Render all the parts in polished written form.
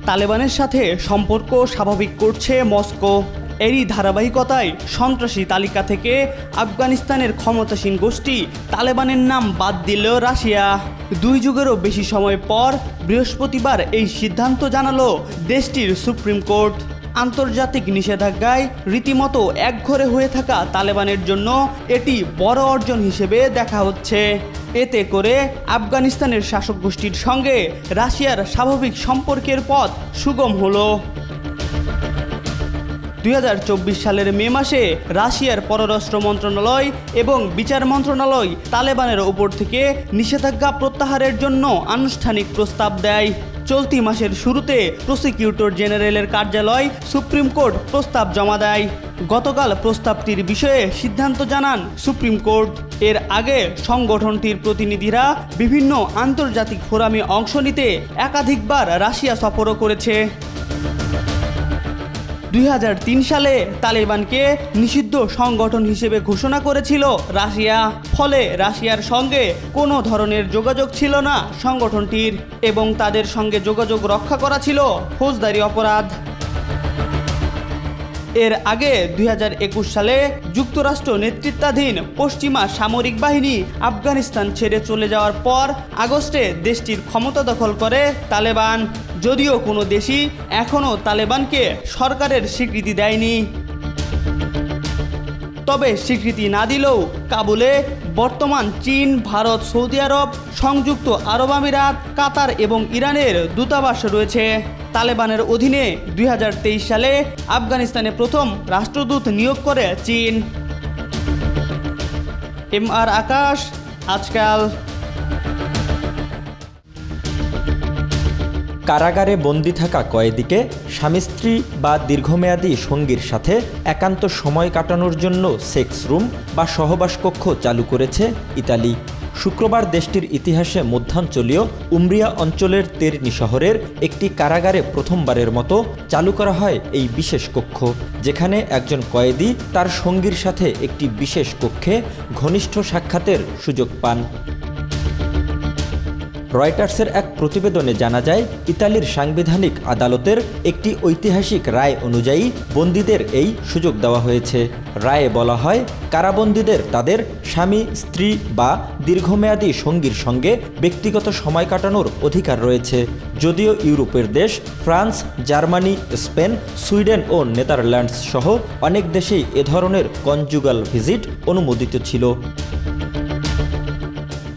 তালেবানের সাথে সম্পর্ক স্বাভাবিক করছে মস্কো। এরই ধারাবাহিকতায় সন্ত্রাসী তালিকা থেকে আফগানিস্তানের ক্ষমতাসীন গোষ্ঠী তালেবানের নাম বাদ দিল রাশিয়া। 2 যুগেরও বেশি সময় পর বৃহস্পতিবার এই সিদ্ধান্ত জানালো দেশটির সুপ্রিম কোর্ট। আন্তর্জাতিক নিষেধাজ্ঞায় রীতিমতো একঘরে হয়ে থাকা তালেবানের জন্য এটি বড় অর্জন হিসেবে দেখা হচ্ছে। এতে করে আফগানিস্তানের শাসক গোষ্ঠীর সঙ্গে রাশিয়ার স্বাভাবিক সম্পর্কের পথ সুগম হলো। 2024 সালের মে মাসে রাশিয়ার পররাষ্ট্র মন্ত্রণালয় এবং বিচার মন্ত্রণালয় তালেবানের ওপর থেকে নিষেধাজ্ঞা প্রত্যাহারের জন্য আনুষ্ঠানিক প্রস্তাব দেয়। চলতি মাসের শুরুতে প্রসিকিউটর জেনারেলের কার্যালয় সুপ্রিম কোর্ট প্রস্তাব জমা দেয়। গতকাল প্রস্তাবটির বিষয়ে সিদ্ধান্ত জানান সুপ্রিম কোর্ট। এর আগে সংগঠনটির প্রতিনিধিরা বিভিন্ন আন্তর্জাতিক ফোরামে অংশ নিতে একাধিকবার রাশিয়া সফরও করেছে। 2003 সালে তালেবানকে নিষিদ্ধ সংগঠন হিসেবে ঘোষণা করেছিল রাশিয়া। ফলে রাশিয়ার সঙ্গে কোনো ধরনের যোগাযোগ ছিল না সংগঠনটির, এবং তাদের সঙ্গে যোগাযোগ রক্ষা করা ছিল ফৌজদারি অপরাধ। এর আগে 2021 সালে যুক্তরাষ্ট্র নেতৃত্বাধীন পশ্চিমা সামরিক বাহিনী আফগানিস্তান ছেড়ে চলে যাওয়ার পর আগস্টে দেশটির ক্ষমতা দখল করে তালেবান। যদিও কোনো দেশই এখনও তালেবানকে সরকারের স্বীকৃতি দেয়নি। তবে স্বীকৃতি না দিলেও কাবুলে বর্তমান চীন, ভারত, সৌদি আরব, সংযুক্ত আরব আমিরাত, কাতার এবং ইরানের দূতাবাস রয়েছে। তালেবানের অধীনে 2023 সালে আফগানিস্তানে প্রথম রাষ্ট্রদূত নিয়োগ করে চীন। MR আকাশ, আজকাল। কারাগারে বন্দী থাকা কয়েদিকে স্বামী স্ত্রী বা দীর্ঘমেয়াদী সঙ্গীর সাথে একান্ত সময় কাটানোর জন্য সেক্স রুম বা সহবাস কক্ষ চালু করেছে ইতালি। শুক্রবার দেশটির ইতিহাসে মধ্যাঞ্চলীয় উমব্রিয়া অঞ্চলের তেরনি শহরের একটি কারাগারে প্রথমবারের মতো চালু করা হয় এই বিশেষ কক্ষ, যেখানে একজন কয়েদি তার সঙ্গীর সাথে একটি বিশেষ কক্ষে ঘনিষ্ঠ সাক্ষাতের সুযোগ পান। রয়টার্সের এক প্রতিবেদনে জানা যায়, ইতালির সাংবিধানিক আদালতের একটি ঐতিহাসিক রায় অনুযায়ী বন্দীদের এই সুযোগ দেওয়া হয়েছে। রায়ে বলা হয়, কারাবন্দীদের তাদের স্বামী, স্ত্রী বা দীর্ঘমেয়াদী সঙ্গীর সঙ্গে ব্যক্তিগত সময় কাটানোর অধিকার রয়েছে। যদিও ইউরোপের দেশ ফ্রান্স, জার্মানি, স্পেন, সুইডেন ও নেদারল্যান্ডস সহ অনেক দেশেই এ ধরনের কনজুগাল ভিজিট অনুমোদিত ছিল।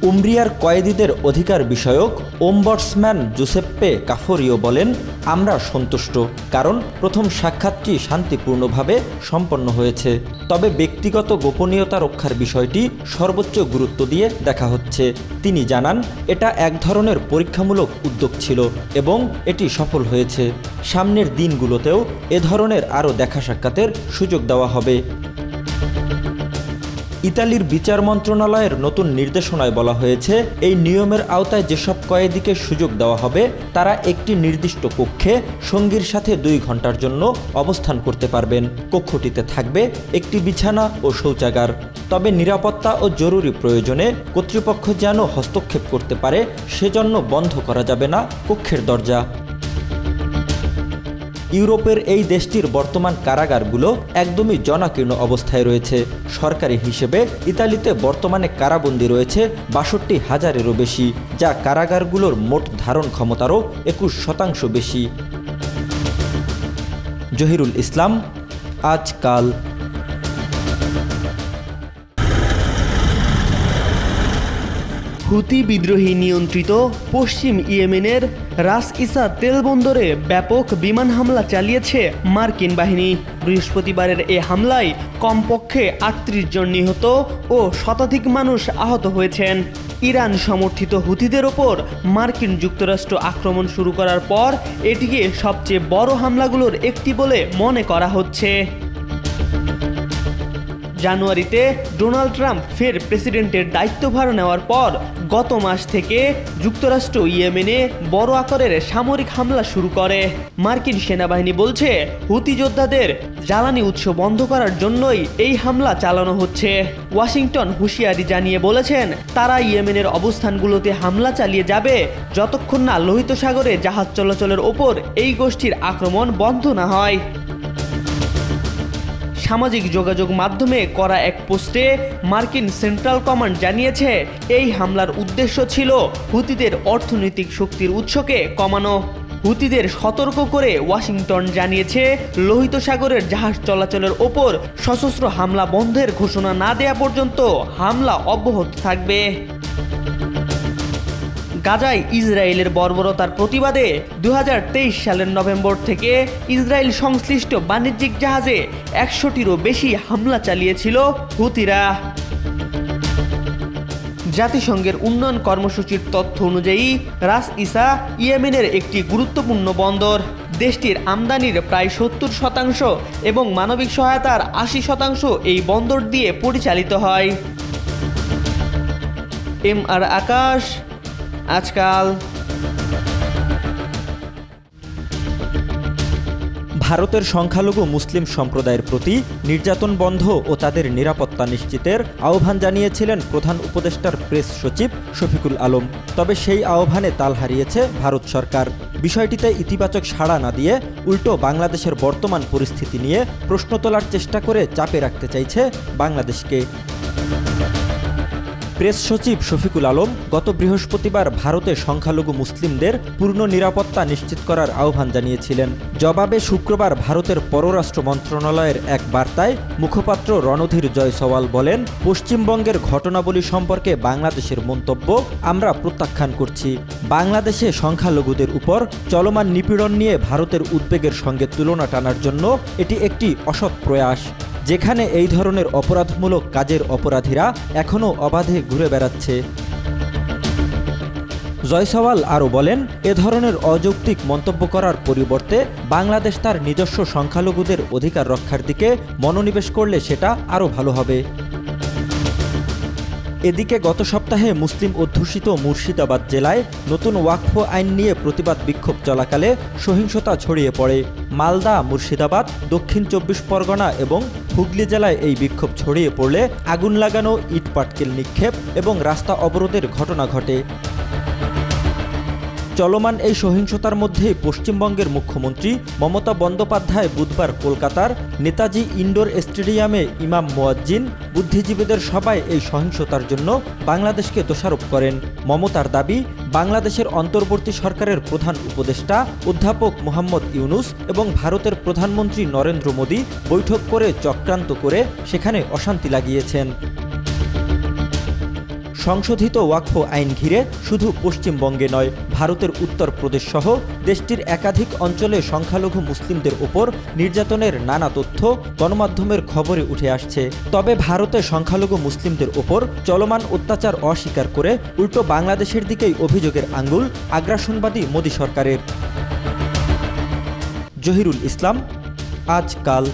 উমব্রিয়ার কয়েদিদের অধিকার বিষয়ক ওমবডসম্যান জুসেপ্পে কাফোরিও বলেন, আমরা সন্তুষ্ট, কারণ প্রথম সাক্ষাৎটি শান্তিপূর্ণভাবে সম্পন্ন হয়েছে। তবে ব্যক্তিগত গোপনীয়তা রক্ষার বিষয়টি সর্বোচ্চ গুরুত্ব দিয়ে দেখা হচ্ছে। তিনি জানান, এটা এক ধরনের পরীক্ষামূলক উদ্যোগ ছিল এবং এটি সফল হয়েছে। সামনের দিনগুলোতেও এ ধরনের আরও দেখা সাক্ষাতের সুযোগ দেওয়া হবে। ইতালির বিচার মন্ত্রণালয়ের নতুন নির্দেশনায় বলা হয়েছে, এই নিয়মের আওতায় যেসব কয়েদিকে সুযোগ দেওয়া হবে তারা একটি নির্দিষ্ট কক্ষে সঙ্গীর সাথে 2 ঘন্টার জন্য অবস্থান করতে পারবেন। কক্ষটিতে থাকবে একটি বিছানা ও শৌচাগার। তবে নিরাপত্তা ও জরুরি প্রয়োজনে কর্তৃপক্ষ যেন হস্তক্ষেপ করতে পারে সেজন্য বন্ধ করা যাবে না কক্ষের দরজা। ইউরোপের এই দেশটির বর্তমান কারাগারগুলো একদমই জনাকীর্ণ অবস্থায় রয়েছে। সরকারি হিসেবে ইতালিতে বর্তমানে কারাবন্দী রয়েছে ৬২,০০০-এরও বেশি, যা কারাগারগুলোর মোট ধারণ ক্ষমতারও ২১% বেশি। জহিরুল ইসলাম, আজকাল। হুতি বিদ্রোহী নিয়ন্ত্রিত পশ্চিম ইয়েমেনের রাস ইসা তেল বন্দরে ব্যাপক বিমান হামলা চালিয়েছে মার্কিন বাহিনী। বৃহস্পতিবারের এ হামলায় কমপক্ষে ৩৮ জন নিহত ও শতাধিক মানুষ আহত হয়েছেন। ইরান সমর্থিত হুতিদের ওপর মার্কিন যুক্তরাষ্ট্র আক্রমণ শুরু করার পর এটিকে সবচেয়ে বড় হামলাগুলোর একটি বলে মনে করা হচ্ছে। জানুয়ারিতে ডোনাল্ড ট্রাম্প ফের প্রেসিডেন্টের দায়িত্বভার নেওয়ার পর গত মাস থেকে যুক্তরাষ্ট্র ইয়েমেনে বড় আকারের সামরিক হামলা শুরু করে। মার্কিন সেনাবাহিনী বলছে হুতি যোদ্ধাদের জ্বালানি উৎস বন্ধ করার জন্যই এই হামলা চালানো হচ্ছে। ওয়াশিংটন হুঁশিয়ারি জানিয়ে বলেছেন তারা ইয়েমেনের অবস্থানগুলোতে হামলা চালিয়ে যাবে যতক্ষণ না লোহিত সাগরে জাহাজ চলাচলের ওপর এই গোষ্ঠীর আক্রমণ বন্ধ না হয়। সামাজিক যোগাযোগ মাধ্যমে করা এক পোস্টে মার্কিন সেন্ট্রাল কমান্ড জানিয়েছে এই হামলার উদ্দেশ্য ছিল হুতিদের অর্থনৈতিক শক্তির উৎসকে কমানো। হুতিদের সতর্ক করে ওয়াশিংটন জানিয়েছে লোহিত সাগরের জাহাজ চলাচলের ওপর সশস্ত্র হামলা বন্ধের ঘোষণা না দেয়া পর্যন্ত হামলা অব্যাহত থাকবে। গাজায় ইসরায়েলের বর্বরতার প্রতিবাদে 2023 সালের নভেম্বর থেকে ইসরায়েল সংশ্লিষ্ট বাণিজ্যিক জাহাজে 100টিরও বেশি হামলা চালিয়েছিল হুতিরা। জাতিসংঘের উন্নয়ন কর্মসূচির তথ্য অনুযায়ী রাস ইসা ইয়েমেনের একটি গুরুত্বপূর্ণ বন্দর। দেশটির আমদানির প্রায় 70% এবং মানবিক সহায়তার 80% এই বন্দর দিয়ে পরিচালিত হয়। MR আকাশ, আজকাল। ভারতের সংখ্যালঘু মুসলিম সম্প্রদায়ের প্রতি নির্যাতন বন্ধ ও তাদের নিরাপত্তা নিশ্চিতের আহ্বান জানিয়েছিলেন প্রধান উপদেষ্টার প্রেস সচিব শফিকুল আলম। তবে সেই আহ্বানে তাল হারিয়েছে ভারত সরকার। বিষয়টিতে ইতিবাচক সাড়া না দিয়ে উল্টো বাংলাদেশের বর্তমান পরিস্থিতি নিয়ে প্রশ্ন তোলার চেষ্টা করে চাপে রাখতে চাইছে বাংলাদেশকে। প্রেস সচিব শফিকুল আলম গত বৃহস্পতিবার ভারতের সংখ্যালঘু মুসলিমদের পূর্ণ নিরাপত্তা নিশ্চিত করার আহ্বান জানিয়েছিলেন। জবাবে শুক্রবার ভারতের পররাষ্ট্র মন্ত্রণালয়ের এক বার্তায় মুখপাত্র রণধীর জয়সওয়াল বলেন, পশ্চিমবঙ্গের ঘটনাবলী সম্পর্কে বাংলাদেশের মন্তব্য আমরা প্রত্যাখ্যান করছি। বাংলাদেশে সংখ্যালঘুদের উপর চলমান নিপীড়ন নিয়ে ভারতের উদ্বেগের সঙ্গে তুলনা টানার জন্য এটি একটি অসৎ প্রয়াস, যেখানে এই ধরনের অপরাধমূলক কাজের অপরাধীরা এখনও অবাধে ঘুরে বেড়াচ্ছে। জয়সওয়াল আরও বলেন, এ ধরনের অযৌক্তিক মন্তব্য করার পরিবর্তে বাংলাদেশ তার নিজস্ব সংখ্যালঘুদের অধিকার রক্ষার দিকে মনোনিবেশ করলে সেটা আরও ভালো হবে। এদিকে গত সপ্তাহে মুসলিম অধ্যুষিত মুর্শিদাবাদ জেলায় নতুন ওয়াকফ আইন নিয়ে প্রতিবাদ বিক্ষোভ চলাকালে সহিংসতা ছড়িয়ে পড়ে। মালদা, মুর্শিদাবাদ, দক্ষিণ 24 পরগনা এবং হুগলি জেলায় এই বিক্ষোভ ছড়িয়ে পড়লে আগুন লাগানো, ইট পাটকেল নিক্ষেপ এবং রাস্তা অবরোধের ঘটনা ঘটে। চলমান এই সহিংসতার মধ্যে পশ্চিমবঙ্গের মুখ্যমন্ত্রী মমতা বন্দ্যোপাধ্যায় বুধবার কলকাতার নেতাজি ইনডোর স্টেডিয়ামে ইমাম মুয়াজ্জিন, বুদ্ধিজীবীদের সভায় এই সহিংসতার জন্য বাংলাদেশকে দোষারোপ করেন। মমতার দাবি, বাংলাদেশের অন্তর্বর্তী সরকারের প্রধান উপদেষ্টা অধ্যাপক মোহাম্মদ ইউনুস এবং ভারতের প্রধানমন্ত্রী নরেন্দ্র মোদী বৈঠক করে চক্রান্ত করে সেখানে অশান্তি লাগিয়েছেন। সংশোধিত ওয়াকফ আইন ঘিরে শুধু পশ্চিমবঙ্গে নয়, ভারতের উত্তরপ্রদেশ সহ দেশটির একাধিক অঞ্চলে সংখ্যালঘু মুসলিমদের ওপর নির্যাতনের নানা তথ্য গণমাধ্যমের খবরে উঠে আসছে। তবে ভারতে সংখ্যালঘু মুসলিমদের ওপর চলমান অত্যাচার অস্বীকার করে উল্টো বাংলাদেশের দিকেই অভিযোগের আঙুল আগ্রাসনবাদী মোদী সরকারের। জহিরুল ইসলাম, আজকাল।